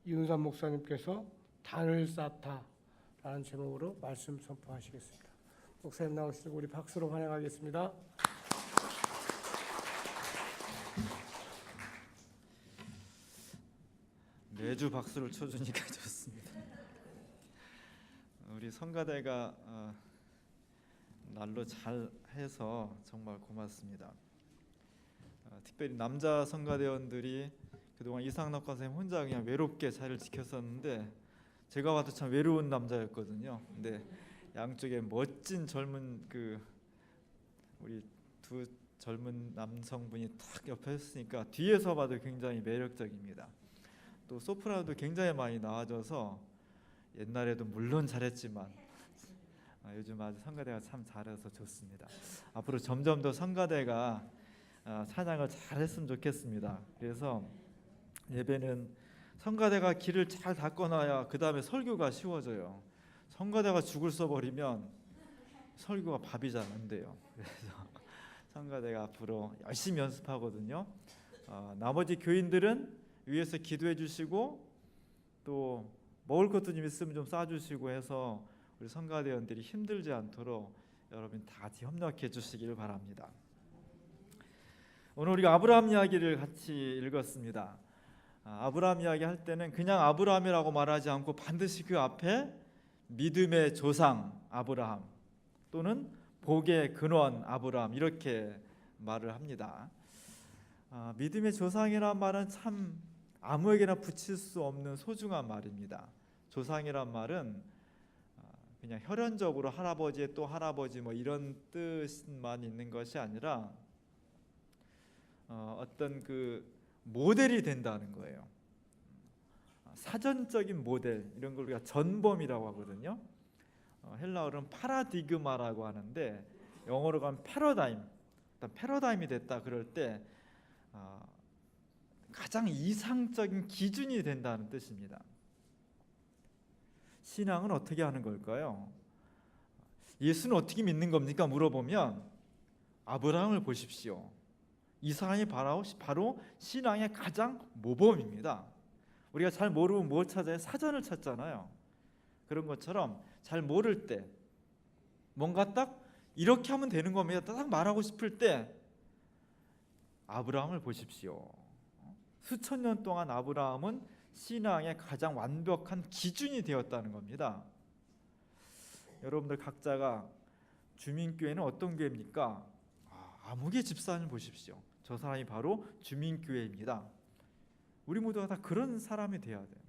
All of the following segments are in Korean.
이은삼 목사님께서 단을 쌓다라는 제목으로 말씀 선포하시겠습니다. 목사님 나오시고 우리 박수로 환영하겠습니다. 매주 박수를 쳐주니까 좋습니다. 우리 성가대가 날로 잘 해서 정말 고맙습니다. 특별히 남자 성가대원들이 그동안 이상락 선생님 혼자 그냥 외롭게 자리를 지켰었는데 제가 봐도 참 외로운 남자였거든요. 근데 양쪽에 멋진 젊은 우리 두 젊은 남성분이 딱 옆에 있으니까 뒤에서 봐도 굉장히 매력적입니다. 또 소프라노도 굉장히 많이 나와줘서 옛날에도 물론 잘했지만 요즘 아주 성가대가 참 잘해서 좋습니다. 앞으로 점점 더 성가대가 찬양을 잘했으면 좋겠습니다. 그래서 예배는 성가대가 길을 잘 닦아놔야 그 다음에 설교가 쉬워져요. 성가대가 죽을 써버리면 설교가 밥이 잘 안 돼요. 그래서 성가대가 앞으로 열심히 연습하거든요. 나머지 교인들은 위에서 기도해 주시고 또 먹을 것도 좀 있으면 좀 싸주시고 해서 우리 성가대원들이 힘들지 않도록 여러분 다 같이 협력해 주시기를 바랍니다. 오늘 우리가 아브라함 이야기를 같이 읽었습니다. 아브라함 이야기 할 때는 그냥 아브라함이라고 말하지 않고 반드시 그 앞에 믿음의 조상 아브라함 또는 복의 근원 아브라함 이렇게 말을 합니다. 믿음의 조상이란 말은 참 아무에게나 붙일 수 없는 소중한 말입니다. 조상이란 말은 그냥 혈연적으로 할아버지의 또 할아버지 뭐 이런 뜻만 있는 것이 아니라 어떤 모델이 된다는 거예요. 사전적인 모델 이런 걸 우리가 전범이라고 하거든요. 헬라어로는 파라디그마라고 하는데 영어로 가면 패러다임이 됐다 그럴 때 가장 이상적인 기준이 된다는 뜻입니다. 신앙은 어떻게 하는 걸까요? 예수는 어떻게 믿는 겁니까? 물어보면 아브라함을 보십시오. 이 사람이 바로 신앙의 가장 모범입니다. 우리가 잘 모르면 뭘 찾아요? 사전을 찾잖아요. 그런 것처럼 잘 모를 때 뭔가 딱 이렇게 하면 되는 겁니다. 딱 말하고 싶을 때 아브라함을 보십시오. 수천 년 동안 아브라함은 신앙의 가장 완벽한 기준이 되었다는 겁니다. 여러분들 각자가 주민교회는 어떤 교회입니까? 아무개 집사님 보십시오. 저 사람이 바로 주민교회입니다. 우리 모두가 다 그런 사람이 돼야 돼요.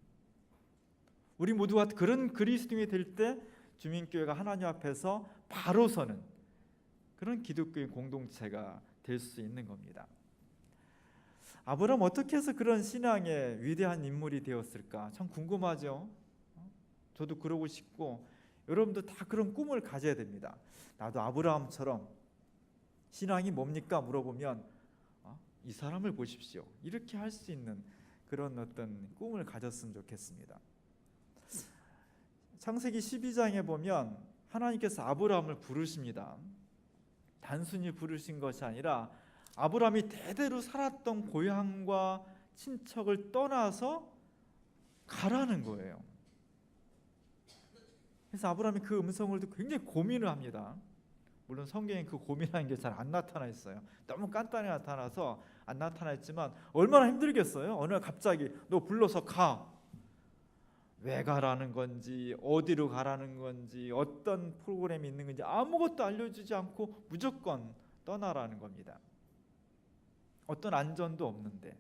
우리 모두가 그런 그리스도인이 될 때 주민교회가 하나님 앞에서 바로 서는 그런 기독교인 공동체가 될 수 있는 겁니다. 아브라함 어떻게 해서 그런 신앙의 위대한 인물이 되었을까? 참 궁금하죠. 저도 그러고 싶고 여러분도 다 그런 꿈을 가져야 됩니다. 나도 아브라함처럼 신앙이 뭡니까? 물어보면 이 사람을 보십시오. 이렇게 할 수 있는 그런 어떤 꿈을 가졌으면 좋겠습니다. 창세기 12장에 보면 하나님께서 아브라함을 부르십니다. 단순히 부르신 것이 아니라 아브라함이 대대로 살았던 고향과 친척을 떠나서 가라는 거예요. 그래서 아브라함이 그 음성을 듣고 굉장히 고민을 합니다. 물론 성경에 그 고민하는 게 잘 안 나타나 있어요. 너무 간단히 나타나서 안 나타나 있지만 얼마나 힘들겠어요. 어느 날 갑자기 너 불러서 가. 왜 가라는 건지 어디로 가라는 건지 어떤 프로그램이 있는 건지 아무것도 알려주지 않고 무조건 떠나라는 겁니다. 어떤 안전도 없는데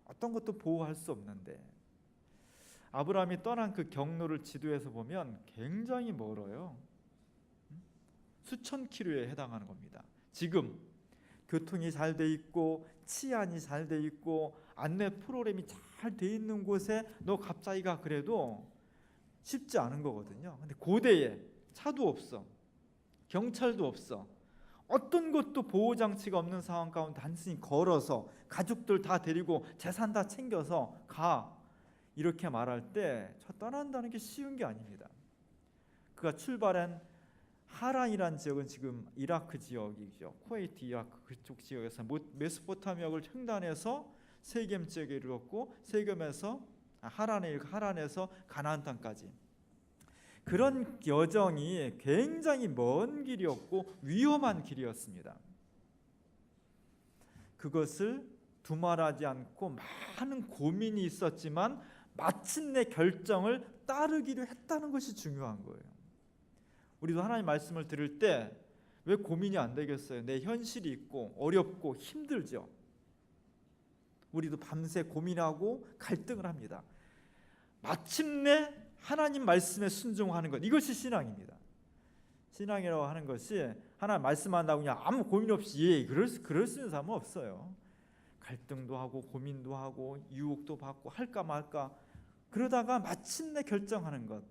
어떤 것도 보호할 수 없는데 아브라함이 떠난 그 경로를 지도에서 보면 굉장히 멀어요. 수천 킬로에 해당하는 겁니다. 지금 교통이 잘 돼 있고 치안이 잘 돼 있고 안내 프로그램이 잘 돼 있는 곳에 너 갑자기 가 그래도 쉽지 않은 거거든요. 근데 고대에 차도 없어, 경찰도 없어, 어떤 것도 보호장치가 없는 상황 가운데 단순히 걸어서 가족들 다 데리고 재산 다 챙겨서 가 이렇게 말할 때 저 떠난다는 게 쉬운 게 아닙니다. 그가 출발한 하란이란 지역은 지금 이라크 지역이죠. 쿠웨이트, 이라크 그쪽 지역에서 메소포타미아를 횡단해서 세겜 지역에 이르렀고 세겜에서 하란에서 가나안 땅까지. 그런 여정이 굉장히 먼 길이었고 위험한 길이었습니다. 그것을 두말하지 않고 많은 고민이 있었지만 마침내 결정을 따르기로 했다는 것이 중요한 거예요. 우리도 하나님 말씀을 들을 때 왜 고민이 안 되겠어요? 내 현실이 있고 어렵고 힘들죠. 우리도 밤새 고민하고 갈등을 합니다. 마침내 하나님 말씀에 순종하는 것, 이것이 신앙입니다. 신앙이라고 하는 것이 하나님 말씀한다고 그냥 아무 고민 없이 그럴 수 있는 사람은 없어요. 갈등도 하고 고민도 하고 유혹도 받고 할까 말까 그러다가 마침내 결정하는 것,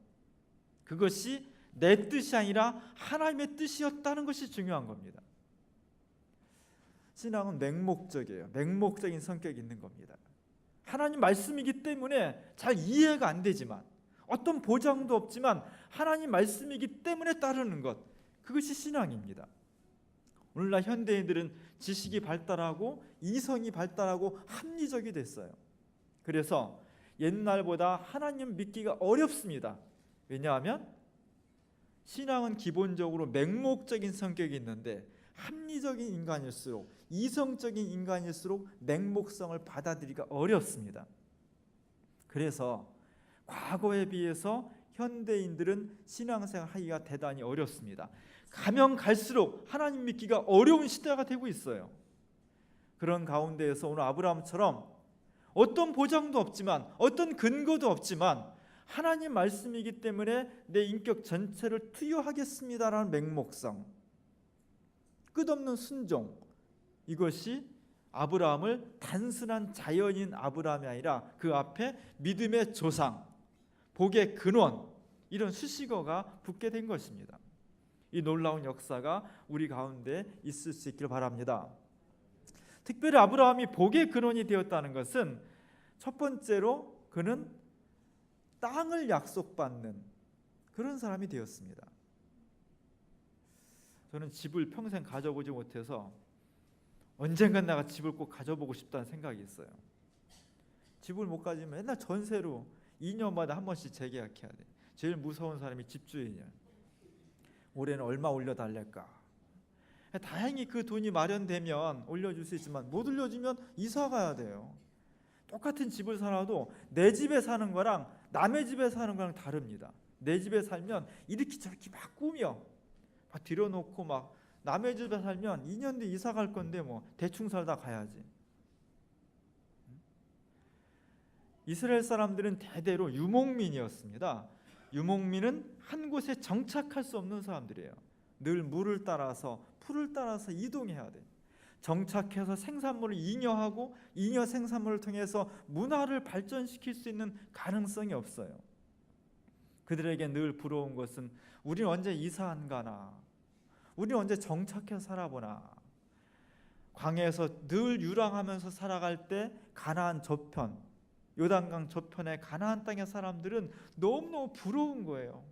그것이 내 뜻이 아니라 하나님의 뜻이었다는 것이 중요한 겁니다. 신앙은 맹목적이에요. 맹목적인 성격이 있는 겁니다. 하나님 말씀이기 때문에 잘 이해가 안 되지만, 어떤 보장도 없지만 하나님 말씀이기 때문에 따르는 것, 그것이 신앙입니다. 오늘날 현대인들은 지식이 발달하고 이성이 발달하고 합리적이 됐어요. 그래서 옛날보다 하나님 믿기가 어렵습니다. 왜냐하면 신앙은 기본적으로 맹목적인 성격이 있는데 합리적인 인간일수록, 이성적인 인간일수록 맹목성을 받아들이기가 어렵습니다. 그래서 과거에 비해서 현대인들은 신앙생활 하기가 대단히 어렵습니다. 가면 갈수록 하나님 믿기가 어려운 시대가 되고 있어요. 그런 가운데에서 오늘 아브라함처럼 어떤 보장도 없지만, 어떤 근거도 없지만 하나님 말씀이기 때문에 내 인격 전체를 투여하겠습니다라는 맹목성, 끝없는 순종, 이것이 아브라함을 단순한 자연인 아브라함이 아니라 그 앞에 믿음의 조상, 복의 근원, 이런 수식어가 붙게 된 것입니다. 이 놀라운 역사가 우리 가운데 있을 수 있길 바랍니다. 특별히 아브라함이 복의 근원이 되었다는 것은 첫 번째로 그는 땅을 약속받는 그런 사람이 되었습니다. 저는 집을 평생 가져보지 못해서 언젠간 내가 집을 꼭 가져보고 싶다는 생각이 있어요. 집을 못 가지면 맨날 전세로 2년마다 한 번씩 재계약해야 돼. 제일 무서운 사람이 집주인이야. 올해는 얼마 올려달랄까. 다행히 그 돈이 마련되면 올려줄 수 있지만 못 올려주면 이사 가야 돼요. 똑같은 집을 살아도 내 집에 사는 거랑 남의 집에 사는 거랑 다릅니다. 내 집에 살면 이렇게 저렇게 막 꾸며 막 들여놓고, 막 남의 집에 살면 2년 뒤에 이사 갈 건데 뭐 대충 살다 가야지. 이스라엘 사람들은 대대로 유목민이었습니다. 유목민은 한 곳에 정착할 수 없는 사람들이에요. 늘 물을 따라서 풀을 따라서 이동해야 돼. 정착해서 생산물을 잉여하고 잉여 생산물을 통해서 문화를 발전시킬 수 있는 가능성이 없어요. 그들에게 늘 부러운 것은 우리는 언제 이사 안 가나, 우리는 언제 정착해서 살아보나. 광야에서 늘 유랑하면서 살아갈 때 가나안 저편, 요단강 저편의 가나안 땅의 사람들은 너무너무 부러운 거예요.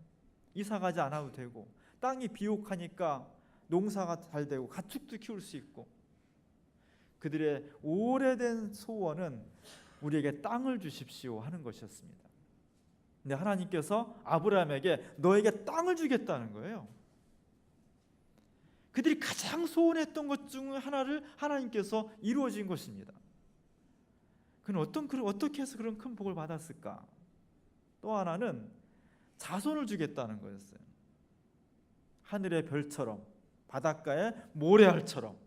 이사 가지 않아도 되고, 땅이 비옥하니까 농사가 잘 되고 가축도 키울 수 있고. 그들의 오래된 소원은 우리에게 땅을 주십시오 하는 것이었습니다. 근데 하나님께서 아브라함에게 너에게 땅을 주겠다는 거예요. 그들이 가장 소원했던 것 중 하나를 하나님께서 이루어진 것입니다. 그는 어떻게 해서 그런 큰 복을 받았을까? 또 하나는 자손을 주겠다는 거였어요. 하늘의 별처럼, 바닷가의 모래알처럼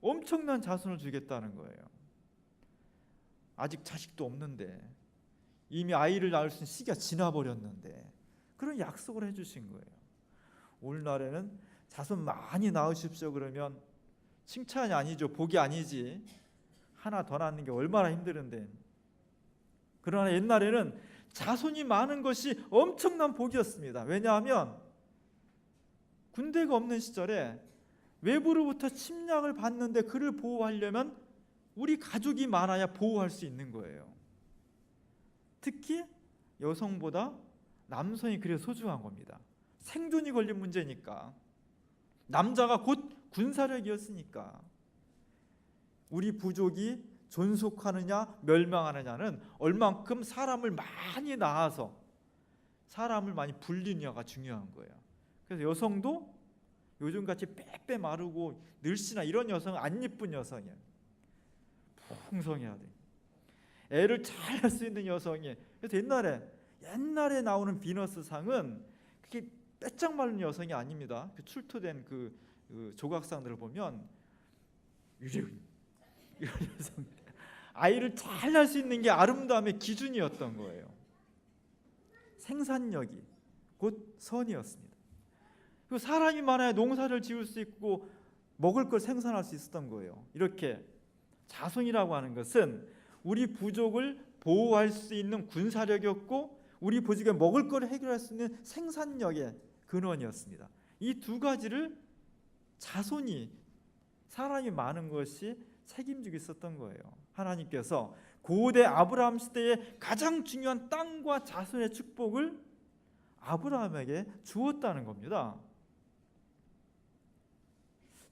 엄청난 자손을 주겠다는 거예요. 아직 자식도 없는데, 이미 아이를 낳을 수 있는 시기가 지나버렸는데 그런 약속을 해주신 거예요. 오늘날에는 자손 많이 낳으십시오 그러면 칭찬이 아니죠, 복이 아니지. 하나 더 낳는 게 얼마나 힘드는데. 그러나 옛날에는 자손이 많은 것이 엄청난 복이었습니다. 왜냐하면 군대가 없는 시절에 외부로부터 침략을 받는데 그를 보호하려면 우리 가족이 많아야 보호할 수 있는 거예요. 특히 여성보다 남성이 그래서 소중한 겁니다. 생존이 걸린 문제니까, 남자가 곧 군사력이었으니까 우리 부족이 존속하느냐 멸망하느냐는 얼만큼 사람을 많이 낳아서 사람을 많이 불리느냐가 중요한 거예요. 그래서 여성도 요즘같이 빼빼 마르고 늘씬한 이런 여성은 안 예쁜 여성이에요. 풍성해야 돼. 애를 잘 할 수 있는 여성이. 그래서 옛날에 나오는 비너스상은 그게 빼짝 마른 여성이 아닙니다. 그 출토된 그 조각상들을 보면 이런 여성, 아이를 잘 낳을 수 있는 게 아름다움의 기준이었던 거예요. 생산력이 곧 선이었습니다. 그리고 사람이 많아야 농사를 지을 수 있고 먹을 걸 생산할 수 있었던 거예요. 이렇게 자손이라고 하는 것은 우리 부족을 보호할 수 있는 군사력이었고 우리 부족에 먹을 걸 해결할 수 있는 생산력의 근원이었습니다. 이 두 가지를 자손이, 사람이 많은 것이 책임지고 있었던 거예요. 하나님께서 고대 아브라함 시대에 가장 중요한 땅과 자손의 축복을 아브라함에게 주었다는 겁니다.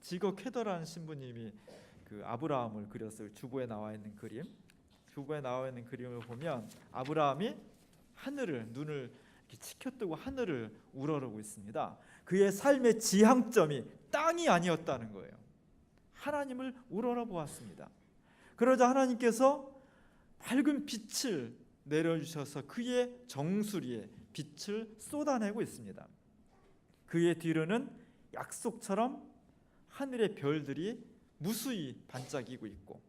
지거 쾌더라는 신부님이 그 아브라함을 그렸어요. 주보에 나와 있는 그림. 주보에 나와 있는 그림을 보면 아브라함이 하늘을, 눈을 이렇게 치켜뜨고 하늘을 우러러보고 있습니다. 그의 삶의 지향점이 땅이 아니었다는 거예요. 하나님을 우러러보았습니다. 그러자 하나님께서 밝은 빛을 내려주셔서 그의 정수리에 빛을 쏟아내고 있습니다. 그의 뒤로는 약속처럼 하늘의 별들이 무수히 반짝이고 있고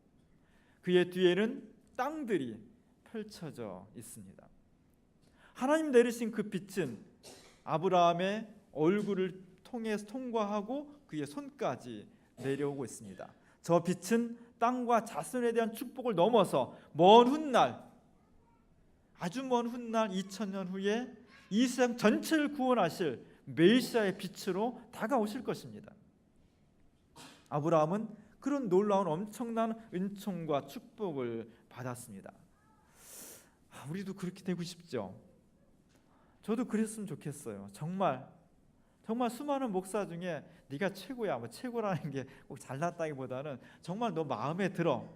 그의 뒤에는 땅들이 펼쳐져 있습니다. 하나님 내리신 그 빛은 아브라함의 얼굴을 통해서 통과하고 그의 손까지 내려오고 있습니다. 저 빛은 땅과 자손에 대한 축복을 넘어서 먼 훗날, 아주 먼 훗날 2000년 후에 이 세상 전체를 구원하실 메시아의 빛으로 다가오실 것입니다. 아브라함은 그런 놀라운 엄청난 은총과 축복을 받았습니다. 우리도 그렇게 되고 싶죠? 저도 그랬으면 좋겠어요. 정말 수많은 목사 중에 네가 최고야, 뭐 최고라는 게 꼭 잘났다기보다는 정말 너 마음에 들어.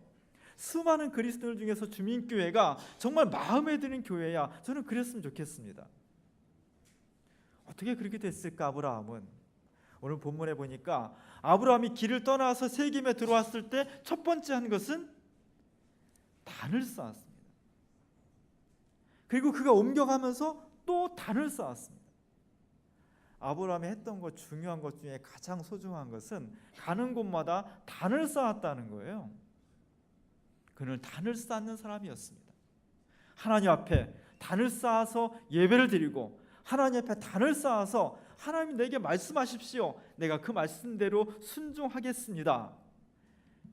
수많은 그리스도인들 중에서 주민교회가 정말 마음에 드는 교회야. 저는 그랬으면 좋겠습니다. 어떻게 그렇게 됐을까? 아브라함은 오늘 본문에 보니까 아브라함이 길을 떠나서 세겜에 들어왔을 때 첫 번째 한 것은 단을 쌓았습니다. 그리고 그가 옮겨가면서 또 단을 쌓았습니다. 아브라함이 했던 것, 중요한 것 중에 가장 소중한 것은 가는 곳마다 단을 쌓았다는 거예요. 그는 단을 쌓는 사람이었습니다. 하나님 앞에 단을 쌓아서 예배를 드리고 하나님 앞에 단을 쌓아서 하나님 내게 말씀하십시오. 내가 그 말씀대로 순종하겠습니다.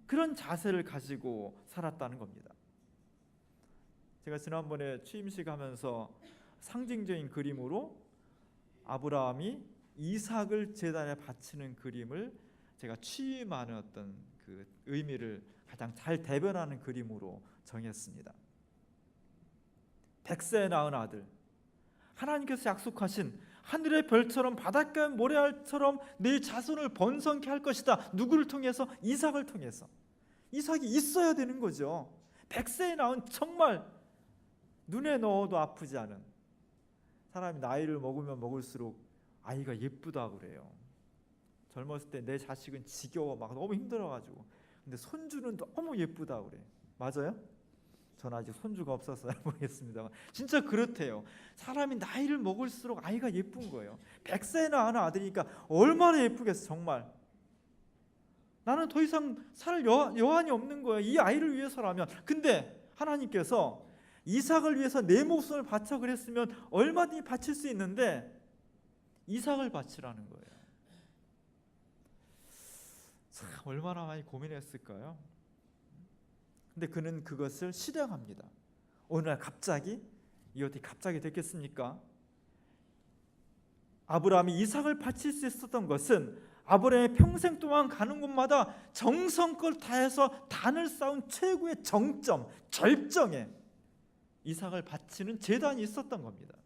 그런 자세를 가지고 살았다는 겁니다. 제가 지난번에 취임식 하면서 상징적인 그림으로 아브라함이 이삭을 제단에 바치는 그림을 제가 취임하는 어떤 그 의미를 가장 잘 대변하는 그림으로 정했습니다. 100세에 낳은 아들, 하나님께서 약속하신 하늘의 별처럼 바닷가의 모래알처럼 내 자손을 번성케 할 것이다. 누구를 통해서? 이삭을 통해서. 이삭이 있어야 되는 거죠. 100세에 낳은 정말 눈에 넣어도 아프지 않은, 사람이 나이를 먹으면 먹을수록 아이가 예쁘다고 그래요. 젊었을 때 내 자식은 지겨워 막 너무 힘들어가지고, 근데 손주는 너무 예쁘다고 그래. 맞아요? 저는 아직 손주가 없어서 모르겠습니다만 진짜 그렇대요. 사람이 나이를 먹을수록 아이가 예쁜 거예요. 100세나 하는 아들이니까 얼마나 예쁘겠어. 정말 나는 더 이상 살 여한이 없는 거예요, 이 아이를 위해서라면. 근데 하나님께서 이삭을 위해서 내 목숨을 바쳐 그랬으면 얼마든지 바칠 수 있는데 이삭을 바치라는 거예요. 참 얼마나 많이 고민했을까요? 근데 그는 그것을 실행합니다. 어느 날 갑자기, 이 어떻게 갑자기 됐겠습니까? 아브라함이 이삭을 바칠 수 있었던 것은 아브라함의 평생 동안 가는 곳마다 정성껏 다해서 단을 쌓은 최고의 정점, 절정에 이삭을 바치는 제단이 있었던 겁니다.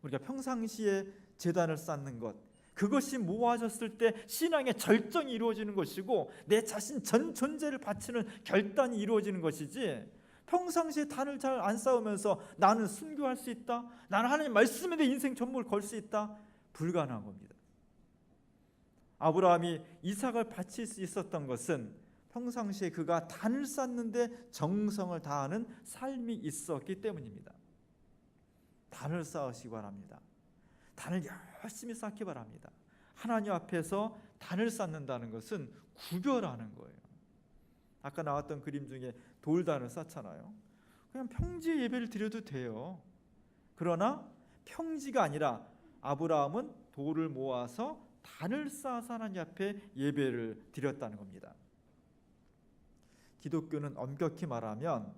우리가 평상시에 제단을 쌓는 것, 그것이 모아졌을 때 신앙의 절정이 이루어지는 것이고 내 자신 전 존재를 바치는 결단이 이루어지는 것이지, 평상시에 단을 잘 안 쌓으면서 나는 순교할 수 있다, 나는 하나님 말씀에 내 인생 전부를 걸 수 있다, 불가능한 겁니다. 아브라함이 이삭을 바칠 수 있었던 것은 평상시에 그가 단을 쌓는데 정성을 다하는 삶이 있었기 때문입니다. 단을 쌓으시기 바랍니다. 단을 열심히 쌓기 바랍니다. 하나님 앞에서 단을 쌓는다는 것은 구별하는 거예요. 아까 나왔던 그림 중에 돌단을 쌓잖아요. 그냥 평지에 예배를 드려도 돼요. 그러나 평지가 아니라 아브라함은 돌을 모아서 단을 쌓아서 하나님 앞에 예배를 드렸다는 겁니다. 기독교는 엄격히 말하면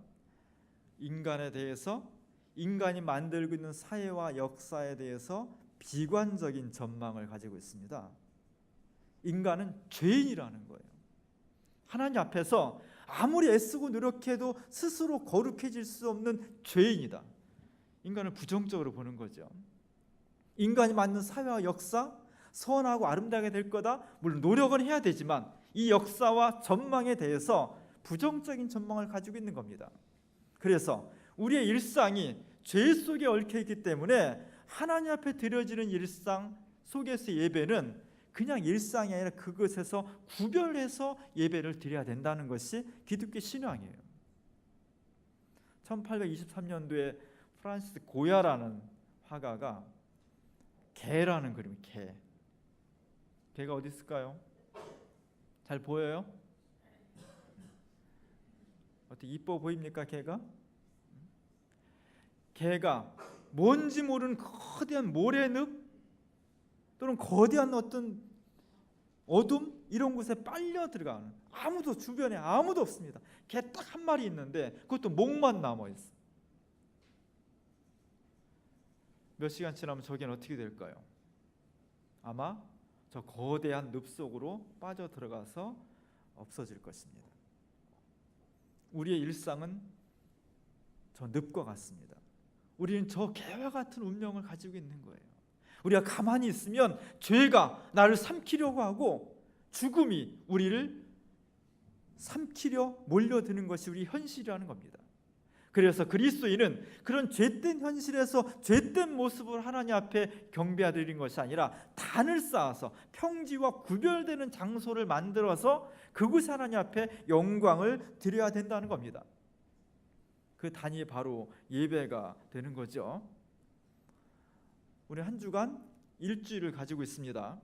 인간에 대해서, 인간이 만들고 있는 사회와 역사에 대해서 비관적인 전망을 가지고 있습니다. 인간은 죄인이라는 거예요. 하나님 앞에서 아무리 애쓰고 노력해도 스스로 거룩해질 수 없는 죄인이다. 인간을 부정적으로 보는 거죠. 인간이 만든 사회와 역사, 선하고 아름다게 될 거다. 물론 노력은 해야 되지만 이 역사와 전망에 대해서 부정적인 전망을 가지고 있는 겁니다. 그래서 우리의 일상이 죄 속에 얽혀 있기 때문에 하나님 앞에 드려지는 일상 속에서 예배는 그냥 일상이 아니라 그것에서 구별해서 예배를 드려야 된다는 것이 기독교 신앙이에요. 1823년도에 프란시스 고야라는 화가가 개라는 그림, 개가 어디 있을까요? 잘 보여요? 어떻게 이뻐 보입니까? 개가 뭔지 모르는 거대한 모래늪 또는 거대한 어떤 어둠 이런 곳에 빨려 들어가는, 아무도 주변에 아무도 없습니다. 개 딱 한 마리 있는데 그것도 목만 남아 있어. 몇 시간 지나면 저기는 어떻게 될까요? 아마 저 거대한 늪 속으로 빠져 들어가서 없어질 것입니다. 우리의 일상은 저 늪과 같습니다. 우리는 저 개와 같은 운명을 가지고 있는 거예요. 우리가 가만히 있으면 죄가 나를 삼키려고 하고 죽음이 우리를 삼키려 몰려드는 것이 우리 현실이라는 겁니다. 그래서 그리스도인은 그런 죄된 현실에서 죄된 모습을 하나님 앞에 경배드리는 것이 아니라 단을 쌓아서 평지와 구별되는 장소를 만들어서 그곳 하나님 앞에 영광을 드려야 된다는 겁니다. 그 단이 바로 예배가 되는 거죠. 우리 한 주간 일주일을 가지고 있습니다.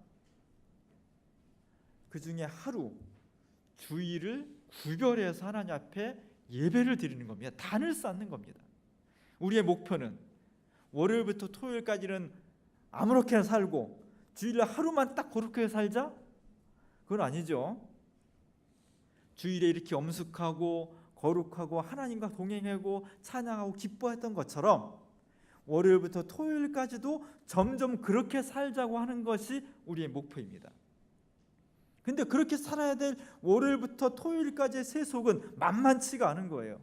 그 중에 하루, 주일을 구별해서 하나님 앞에 예배를 드리는 겁니다. 단을 쌓는 겁니다. 우리의 목표는 월요일부터 토요일까지는 아무렇게나 살고 주일에 하루만 딱 거룩하게 살자? 그건 아니죠. 주일에 이렇게 엄숙하고 거룩하고 하나님과 동행하고 찬양하고 기뻐했던 것처럼 월요일부터 토요일까지도 점점 그렇게 살자고 하는 것이 우리의 목표입니다. 근데 그렇게 살아야 될 월요일부터 토요일까지의 세속은 만만치가 않은 거예요.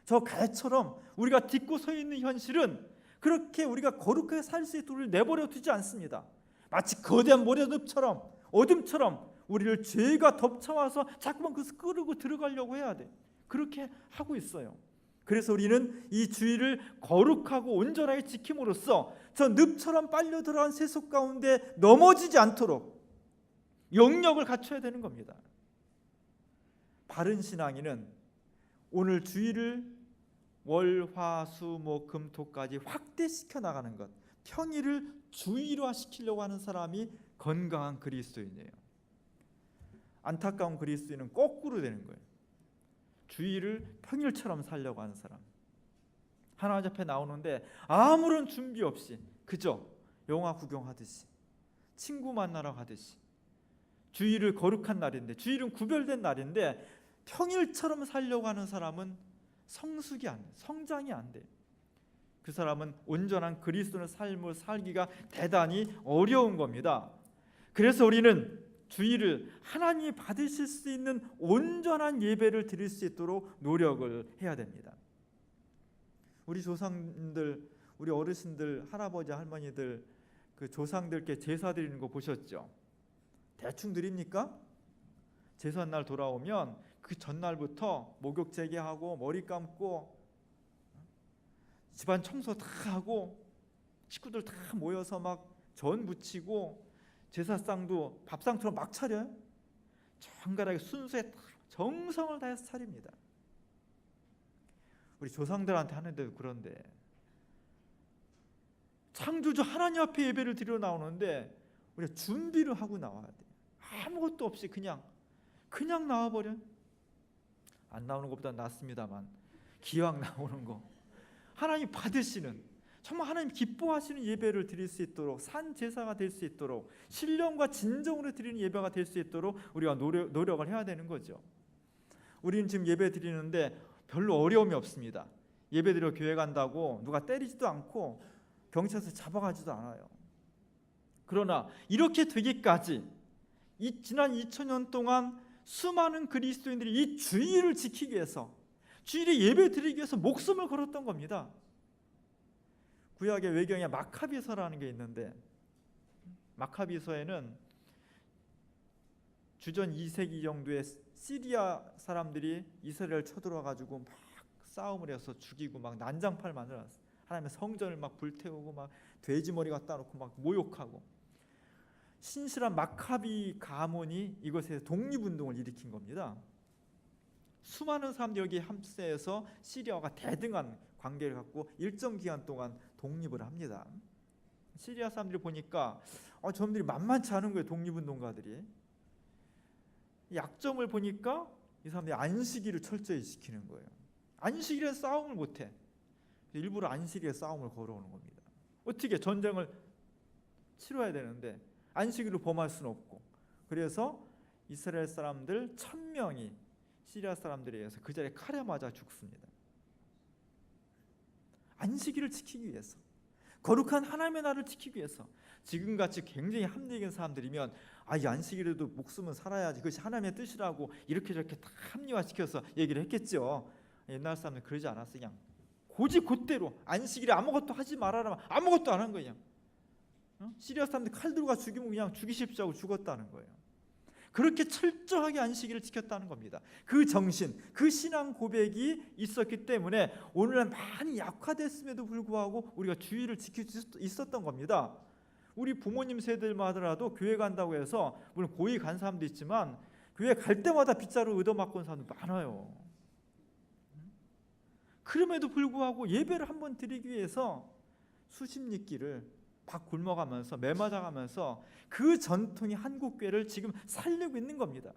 저 개처럼 우리가 딛고 서 있는 현실은 그렇게 우리가 거룩하게 살 수 있도록 내버려 두지 않습니다. 마치 거대한 모래늪처럼 어둠처럼 우리를 죄가 덮쳐와서 자꾸만 그것을 끌고 들어가려고 해야 돼. 그렇게 하고 있어요. 그래서 우리는 이 주의를 거룩하고 온전하게 지킴으로써 저 늪처럼 빨려 들어간 세속 가운데 넘어지지 않도록 영역을 갖춰야 되는 겁니다. 바른 신앙인은 오늘 주일을 월, 화, 수, 목, 금, 토까지 확대시켜 나가는 것, 평일을 주일화 시키려고 하는 사람이 건강한 그리스도인이에요. 안타까운 그리스도인은 거꾸로 되는 거예요. 주일을 평일처럼 살려고 하는 사람, 하나님 앞에 나오는데 아무런 준비 없이 그저 영화 구경하듯이, 친구 만나러 가듯이, 주일을 거룩한 날인데, 주일은 구별된 날인데 평일처럼 살려고 하는 사람은 성숙이 안 돼, 성장이 안 돼. 그 사람은 온전한 그리스도의 삶을 살기가 대단히 어려운 겁니다. 그래서 우리는 주일을 하나님이 받으실 수 있는 온전한 예배를 드릴 수 있도록 노력을 해야 됩니다. 우리 조상들, 우리 어르신들, 할아버지, 할머니들 그 조상들께 제사 드리는 거 보셨죠? 대충 드립니까? 제삿날 돌아오면 그 전날부터 목욕 재개하고 머리 감고 집안 청소 다 하고 식구들 다 모여서 막 전 부치고 제사상도 밥상처럼 막 차려요. 정갈하게 순수에 정성을 다해서 차립니다. 우리 조상들한테 하는데도 그런데 창조주 하나님 앞에 예배를 드리러 나오는데 우리가 준비를 하고 나와야 돼. 아무것도 없이 그냥 나와버려. 안 나오는 것보다 낫습니다만 기왕 나오는 거 하나님 받으시는, 정말 하나님 기뻐하시는 예배를 드릴 수 있도록, 산 제사가 될 수 있도록, 신령과 진정으로 드리는 예배가 될 수 있도록 우리가 노력을 해야 되는 거죠. 우리는 지금 예배 드리는데 별로 어려움이 없습니다. 예배 드려 교회 간다고 누가 때리지도 않고 경찰서 잡아가지도 않아요. 그러나 이렇게 되기까지 지난 2000년 동안 수많은 그리스도인들이 이 주의를 지키기 위해서, 주일에 예배 드리기 위해서 목숨을 걸었던 겁니다. 구약의 외경에 마카비서라는 게 있는데, 마카비서에는 주전 2세기 정도에 시리아 사람들이 이스라엘을 쳐들어와 가지고 막 싸움을 해서 죽이고 막 난장판을 만들어놨어요. 하나님의 성전을 막 불태우고 막 돼지 머리 갖다 놓고 막 모욕하고, 신실한 마카비 가문이 이것에 독립운동을 일으킨 겁니다. 수많은 사람들이 여기 함세해서 시리아와 대등한 관계를 갖고 일정 기간 동안 독립을 합니다. 시리아 사람들이 보니까 저놈들이 만만치 않은 거예요. 독립운동가들이. 약점을 보니까 이 사람들이 안식일을 철저히 지키는 거예요. 안식일에 싸움을 못해. 일부러 안식일에 싸움을 걸어오는 겁니다. 어떻게 전쟁을 치러야 되는데 안식일을 범할 수는 없고, 그래서 이스라엘 사람들 1000명이 시리아 사람들에 의해서 그 자리에 칼에 맞아 죽습니다. 안식일을 지키기 위해서, 거룩한 하나님의 나라를 지키기 위해서. 지금같이 굉장히 합리적인 사람들이면 이 안식일에도 목숨은 살아야지, 그것이 하나님의 뜻이라고 이렇게 저렇게 다 합리화시켜서 얘기를 했겠죠. 옛날 사람들은 그러지 않았어요. 그냥 곧대로 안식일에 아무것도 하지 말아라, 아무것도 안 한 거예요. 시리아 사람들 칼 들고 죽이면 그냥 죽이십시오 하고 죽었다는 거예요. 그렇게 철저하게 안식일을 지켰다는 겁니다. 그 정신, 그 신앙 고백이 있었기 때문에 오늘날 많이 약화됐음에도 불구하고 우리가 주의를 지킬 수 있었던 겁니다. 우리 부모님 세대들만 하더라도 교회 간다고 해서, 물론 고이 간 사람도 있지만 교회 갈 때마다 빗자루 얻어맞고 온 사람도 많아요. 그럼에도 불구하고 예배를 한번 드리기 위해서 수십 리길을 박 굶어가면서 매맞아가면서 그 전통이 한국교회를 지금 살리고 있는 겁니다.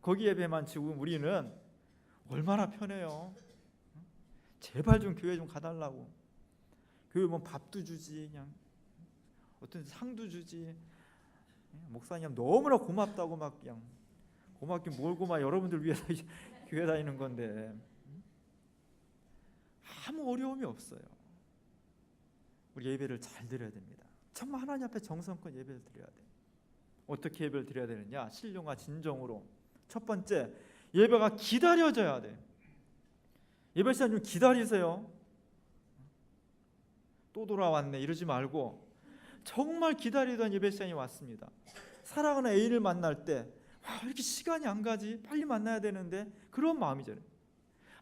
거기 예배만 지금 우리는 얼마나 편해요. 제발 좀 교회 좀 가달라고. 교회 뭐 밥도 주지, 그냥 어떤 상도 주지. 목사님 너무나 고맙다고 막 그냥 고맙긴 뭘 고마, 여러분들 위해서 교회 다니는 건데. 아무 어려움이 없어요. 우리 예배를 잘 드려야 됩니다. 정말 하나님 앞에 정성껏 예배를 드려야 돼. 어떻게 예배를 드려야 되느냐? 신령과 진정으로. 첫 번째, 예배가 기다려져야 돼. 예배 시간 좀 기다리세요. 또 돌아왔네 이러지 말고 정말 기다리던 예배 시간이 왔습니다. 사랑하는 애인을 만날 때 이렇게 시간이 안 가지? 빨리 만나야 되는데, 그런 마음이잖아요.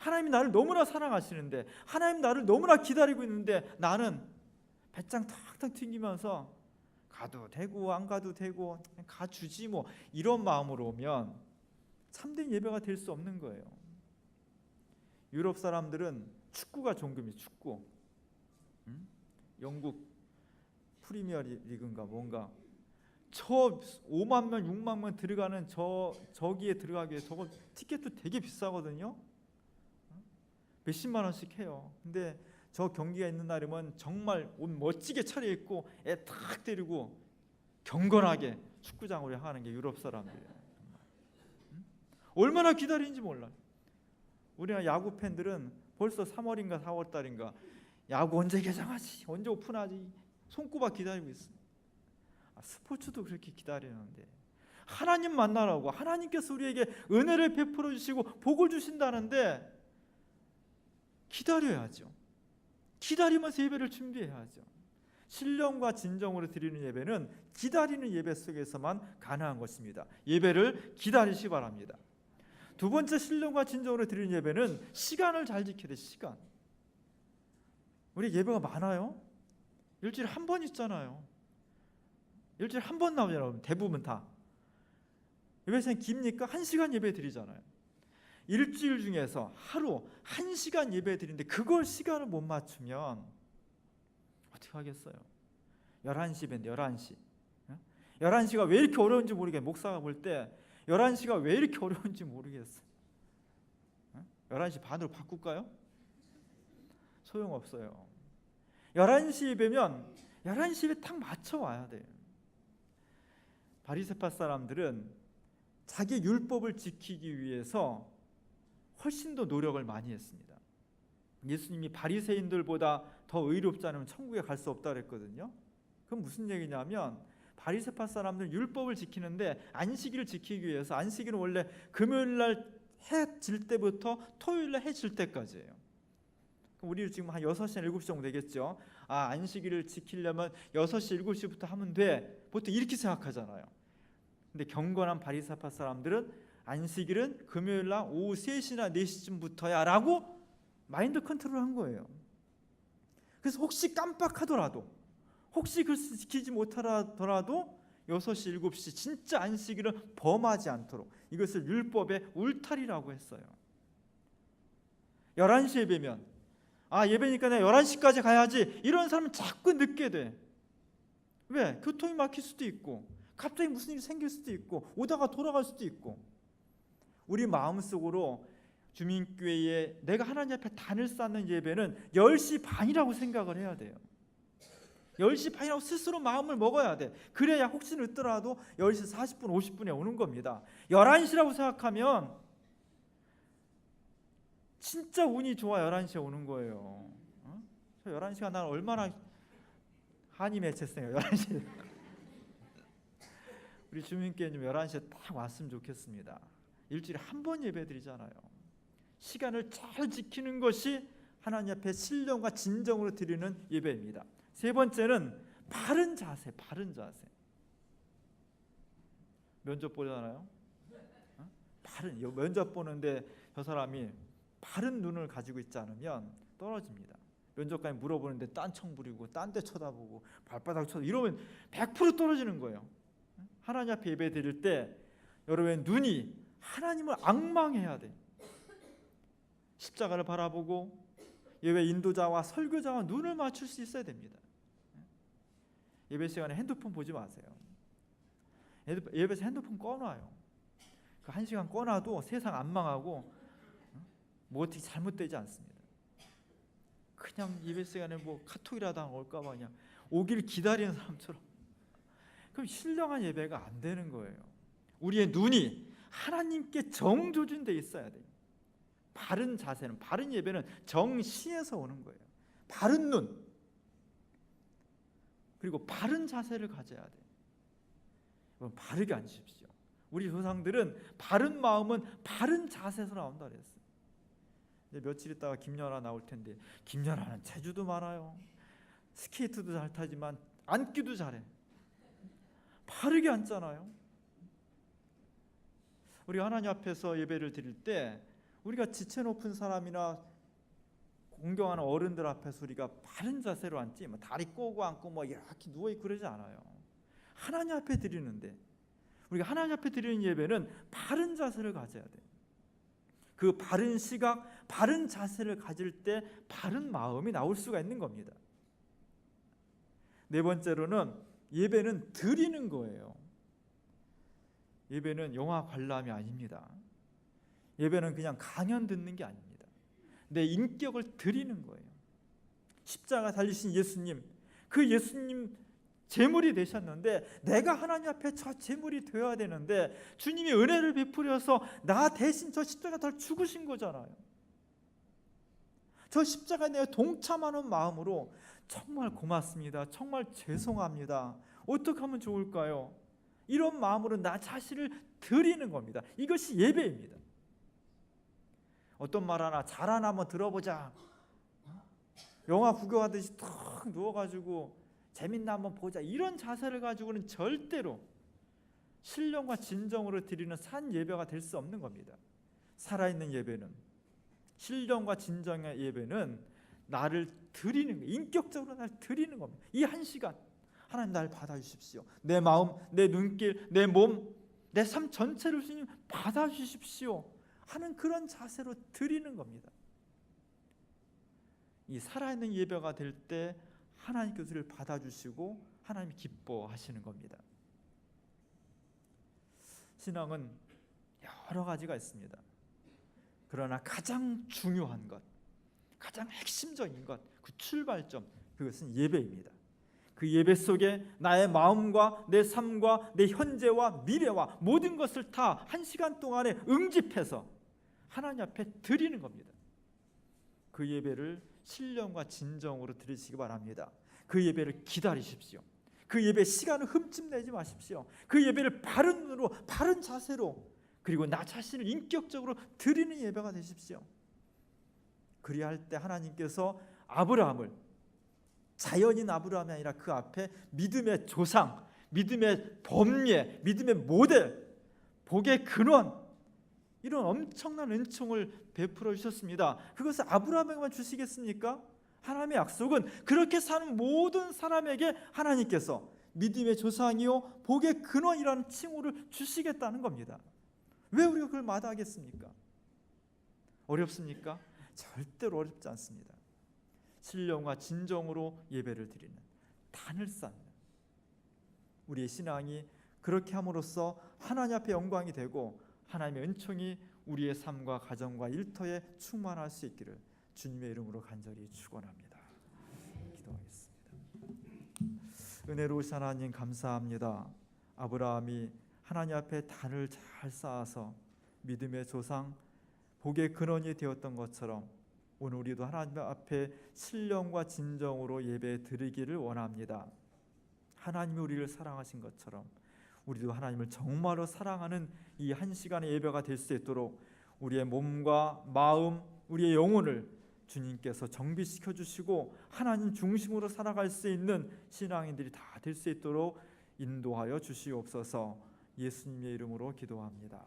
하나님이 나를 너무나 사랑하시는데, 하나님 나를 너무나 기다리고 있는데 나는 배짱 탁탁 튕기면서 가도 되고 안 가도 되고 가주지 뭐, 이런 마음으로 오면 참된 예배가 될 수 없는 거예요. 유럽 사람들은 축구가 종교입니다. 축구. 영국 프리미어 리그인가 뭔가 저 5만 명 6만 명 들어가는 저기에 들어가기 위해 저거 티켓도 되게 비싸거든요. 몇십만 원씩 해요. 근데 저 경기가 있는 날이면 정말 옷 멋지게 차려입고 애 탁 데리고 경건하게 축구장으로 향하는 게 유럽 사람들이에요. 얼마나 기다리는지 몰라요. 우리나라 야구 팬들은 벌써 3월인가 4월 달인가 야구 언제 개장하지, 언제 오픈하지 손꼽아 기다리고 있어요. 스포츠도 그렇게 기다리는데, 하나님 만나라고, 하나님께서 우리에게 은혜를 베풀어 주시고 복을 주신다는데 기다려야죠. 기다리면서 예배를 준비해야죠. 신령과 진정으로 드리는 예배는 기다리는 예배 속에서만 가능한 것입니다. 예배를 기다리시기 바랍니다. 두 번째, 신령과 진정으로 드리는 예배는 시간을 잘 지켜야 돼요. 시간. 우리 예배가 많아요. 일주일에 한 번 있잖아요. 일주일에 한 번 나오잖아요. 대부분 다. 예배 시간이 깁니까? 1시간 예배 드리잖아요. 일주일 중에서 하루 1시간 예배 드리는데 그걸 시간을 못 맞추면 어떻게 하겠어요? 11시 밴드 11시. 11시가 왜 이렇게 어려운지 모르겠어요. 목사가 볼 때 11시가 왜 이렇게 어려운지 모르겠어요. 11시 반으로 바꿀까요? 소용없어요. 11시 예배면 11시 예배 딱 맞춰 와야 돼요. 바리새파 사람들은 자기 율법을 지키기 위해서 훨씬 더 노력을 많이 했습니다. 예수님이 바리새인들보다 더 의롭지 않으면 천국에 갈 수 없다 그랬거든요. 그건 무슨 얘기냐면 바리새파 사람들은 율법을 지키는데 안식일을 지키기 위해서, 안식일은 원래 금요일날 해 질 때부터 토요일날 해 질 때까지예요. 그럼 우리 지금 한 6시나 7시 정도 되겠죠. 안식일을 지키려면 6시 7시부터 하면 돼, 보통 이렇게 생각하잖아요. 근데 경건한 바리새파 사람들은 안식일은 금요일날 오후 3시나 4시쯤부터야 라고 마인드 컨트롤한 거예요. 그래서 혹시 깜빡하더라도, 혹시 그걸 지키지 못하더라도 6시 7시 진짜 안식일을 범하지 않도록, 이것을 율법의 울타리라고 했어요. 11시 예배면 예배니까 내가 11시까지 가야지, 이런 사람은 자꾸 늦게 돼. 왜? 교통이 막힐 수도 있고 갑자기 무슨 일이 생길 수도 있고 오다가 돌아갈 수도 있고. 우리 마음속으로 주민교회에 내가 하나님 앞에 단을 쌓는 예배는 10시 반이라고 생각을 해야 돼요. 10시 반이라고 스스로 마음을 먹어야 돼. 그래야 혹시 늦더라도 10시 40분 50분에 오는 겁니다. 11시라고 생각하면 진짜 운이 좋아 11시에 오는 거예요. 저 11시가 난 얼마나 한이 맺혔어요. 11시에 우리 주민교회 좀 11시에 딱 왔으면 좋겠습니다. 일주일에 한 번 예배 드리잖아요. 시간을 잘 지키는 것이 하나님 앞에 신령과 진정으로 드리는 예배입니다. 세 번째는 바른 자세. 바른 자세. 면접 보잖아요. 면접 보는데 저 사람이 바른 눈을 가지고 있지 않으면 떨어집니다. 면접관이 물어보는데 딴청 부리고 딴 데 쳐다보고 발바닥 쳐다보고 이러면 100% 떨어지는 거예요. 하나님 앞에 예배 드릴 때 여러분의 눈이 하나님을 앙망해야 돼. 십자가를 바라보고 예배 인도자와 설교자와 눈을 맞출 수 있어야 됩니다. 예배 시간에 핸드폰 보지 마세요. 예배에서 핸드폰 꺼놔요. 그 1시간 꺼놔도 세상 안 망하고 뭐 어떻게 잘못되지 않습니다. 그냥 예배 시간에 뭐 카톡이라도 올까 봐 그냥 오길 기다리는 사람처럼. 그럼 신령한 예배가 안 되는 거예요. 우리의 눈이 하나님께 정조준돼 있어야 돼요. 바른 자세는, 바른 예배는 정시에서 오는 거예요. 바른 눈, 그리고 바른 자세를 가져야 돼요. 여러분, 바르게 앉으십시오. 우리 조상들은 바른 마음은 바른 자세에서 나온다 그랬어요. 이제 며칠 있다가 김연아 나올 텐데, 김연아는 재주도 많아요. 스케이트도 잘 타지만 앉기도 잘해. 바르게 앉잖아요. 우리 하나님 앞에서 예배를 드릴 때 우리가 지체 높은 사람이나 공경하는 어른들 앞에서 우리가 바른 자세로 앉지, 다리 꼬고 앉고 이렇게 누워있고 그러지 않아요. 하나님 앞에 드리는데, 우리가 하나님 앞에 드리는 예배는 바른 자세를 가져야 돼요. 그 바른 시각, 바른 자세를 가질 때 바른 마음이 나올 수가 있는 겁니다. 네 번째로는 예배는 드리는 거예요. 예배는 영화 관람이 아닙니다. 예배는 그냥 강연 듣는 게 아닙니다. 내 인격을 드리는 거예요. 십자가 달리신 예수님, 그 예수님 제물이 되셨는데 내가 하나님 앞에 저 제물이 되어야 되는데 주님이 은혜를 베풀어서 나 대신 저 십자가 달 죽으신 거잖아요. 저 십자가에 내가 동참하는 마음으로 정말 고맙습니다. 정말 죄송합니다. 어떻게 하면 좋을까요? 이런 마음으로 나 자신을 드리는 겁니다. 이것이 예배입니다. 어떤 말 하나, 잘 하나 한번 들어보자. 영화 구경하듯이 탁 누워가지고 재밌나 한번 보자 이런 자세를 가지고는 절대로 신령과 진정으로 드리는 산 예배가 될 수 없는 겁니다. 살아있는 예배는, 신령과 진정의 예배는 나를 드리는 거예요. 인격적으로 나를 드리는 겁니다. 이 한 시간 하나님 날 받아주십시오. 내 마음, 내 눈길, 내 몸, 내 삶 전체를 주님 받아주십시오 하는 그런 자세로 드리는 겁니다. 이 살아있는 예배가 될 때 하나님께서 우리를 받아주시고 하나님이 기뻐하시는 겁니다. 신앙은 여러 가지가 있습니다. 그러나 가장 중요한 것, 가장 핵심적인 것, 그 출발점, 그것은 예배입니다. 그 예배 속에 나의 마음과 내 삶과 내 현재와 미래와 모든 것을 다 한 시간 동안에 응집해서 하나님 앞에 드리는 겁니다. 그 예배를 신령과 진정으로 드리시기 바랍니다. 그 예배를 기다리십시오. 그 예배 시간을 흠집 내지 마십시오. 그 예배를 바른 눈으로, 바른 자세로, 그리고 나 자신을 인격적으로 드리는 예배가 되십시오. 그리할 때 하나님께서 아브라함을, 자연인 아브라함이 아니라 그 앞에 믿음의 조상, 믿음의 범례, 믿음의 모델, 복의 근원, 이런 엄청난 은총을 베풀어 주셨습니다. 그것을 아브라함에게만 주시겠습니까? 하나님의 약속은 그렇게 사는 모든 사람에게 하나님께서 믿음의 조상이요 복의 근원이라는 칭호를 주시겠다는 겁니다. 왜 우리가 그걸 마다하겠습니까? 어렵습니까? 절대로 어렵지 않습니다. 신령과 진정으로 예배를 드리는, 단을 쌓는 우리의 신앙이 그렇게 함으로써 하나님 앞에 영광이 되고 하나님의 은총이 우리의 삶과 가정과 일터에 충만할 수 있기를 주님의 이름으로 간절히 축원합니다. 기도하겠습니다. 은혜로우신 하나님 감사합니다. 아브라함이 하나님 앞에 단을 잘 쌓아서 믿음의 조상, 복의 근원이 되었던 것처럼 오늘 우리도 하나님 앞에 신령과 진정으로 예배 드리기를 원합니다. 하나님이 우리를 사랑하신 것처럼 우리도 하나님을 정말로 사랑하는 이 한 시간의 예배가 될 수 있도록 우리의 몸과 마음, 우리의 영혼을 주님께서 정비시켜 주시고 하나님 중심으로 살아갈 수 있는 신앙인들이 다 될 수 있도록 인도하여 주시옵소서. 예수님의 이름으로 기도합니다.